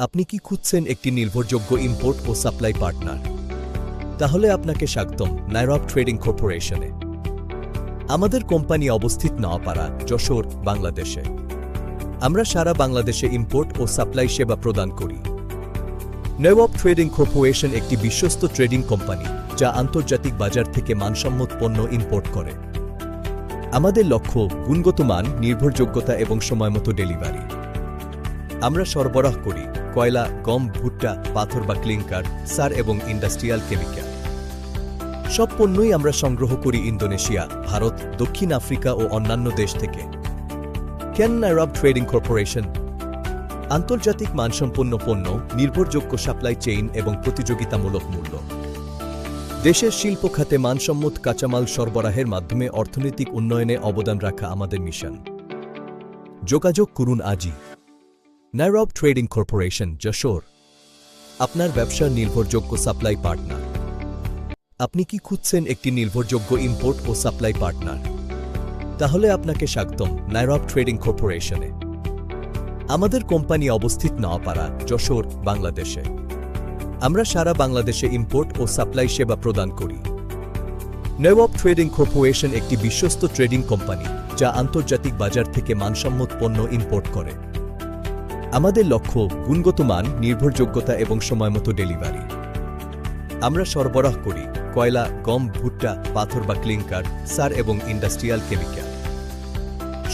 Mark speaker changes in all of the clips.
Speaker 1: আপনি কি খুঁজছেন একটি নির্ভরযোগ্য ইম্পোর্ট ও সাপ্লাই পার্টনার? তাহলে আপনাকে স্বাগতম নাইরব ট্রেডিং কর্পোরেশনে। আমাদের কোম্পানি অবস্থিত নওয়াপাড়া, যশোর, বাংলাদেশে। আমরা সারা বাংলাদেশে ইম্পোর্ট ও সাপ্লাই সেবা প্রদান করি। নাইরব ট্রেডিং কর্পোরেশন একটি বিশ্বস্ত ট্রেডিং কোম্পানি যা আন্তর্জাতিক বাজার থেকে মানসম্মত পণ্য ইম্পোর্ট করে। আমাদের লক্ষ্য গুণগত মান, নির্ভরযোগ্যতা এবং সময়মতো ডেলিভারি। আমরা সরবরাহ করি কয়লা, গম, ভুট্টা, পাথর বা ক্লিংকার, সার এবং ইন্ডাস্ট্রিয়াল কেমিক্যাল। সব পণ্যই আমরা সংগ্রহ করি ইন্দোনেশিয়া, ভারত, দক্ষিণ আফ্রিকা ও অন্যান্য দেশ থেকে। কেন নাইরব ট্রেডিং কর্পোরেশন? আন্তর্জাতিক মানসম্পন্ন পণ্য, নির্ভরযোগ্য সাপ্লাই চেইন এবং প্রতিযোগিতামূলক মূল্য। দেশের শিল্প খাতে মানসম্মত কাঁচামাল সরবরাহের মাধ্যমে অর্থনৈতিক উন্নয়নে অবদান রাখা আমাদের মিশন। যোগাযোগ করুন আজই। নাইরব ট্রেডিং কর্পোরেশন, যশোর, আপনার ব্যবসার নির্ভরযোগ্য সাপ্লাই পার্টনার। আপনি কি খুঁজছেন একটি নির্ভরযোগ্য ইম্পোর্ট ও সাপ্লাই পার্টনার? তাহলে আপনাকে স্বাগতম নাইরব ট্রেডিং কর্পোরেশনে। আমাদের কোম্পানি অবস্থিত নওয়াপাড়া, যশোর, বাংলাদেশে। আমরা সারা বাংলাদেশে ইম্পোর্ট ও সাপ্লাই সেবা প্রদান করি। নাইরব ট্রেডিং কর্পোরেশন একটি বিশ্বস্ত ট্রেডিং কোম্পানি যা আন্তর্জাতিক বাজার থেকে মানসম্মত পণ্য ইম্পোর্ট করে। আমাদের লক্ষ্য গুণগত মান, নির্ভরযোগ্যতা এবং সময়মতো ডেলিভারি। আমরা সরবরাহ করি কয়লা, গম, ভুট্টা, পাথর বা ক্লিংকার, সার এবং ইন্ডাস্ট্রিয়াল কেমিক্যাল।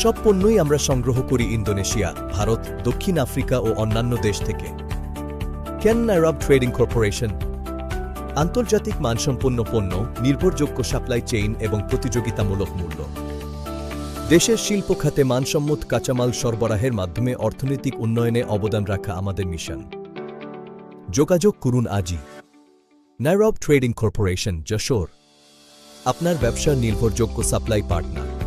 Speaker 1: সব পণ্যই আমরা সংগ্রহ করি ইন্দোনেশিয়া, ভারত, দক্ষিণ আফ্রিকা ও অন্যান্য দেশ থেকে। কেন নাইরব ট্রেডিং কর্পোরেশন? আন্তর্জাতিক মানসম্পন্ন পণ্য, নির্ভরযোগ্য সাপ্লাই চেইন এবং প্রতিযোগিতামূলক মূল্য। দেশের শিল্প খাতে মানসম্মত কাঁচামাল সরবরাহের মাধ্যমে অর্থনৈতিক উন্নয়নে অবদান রাখা আমাদের মিশন। যোগাযোগ করুন আজই। নাইরব ট্রেডিং কর্পোরেশন, যশোর, আপনার ব্যবসার নির্ভরযোগ্য সাপ্লাই পার্টনার।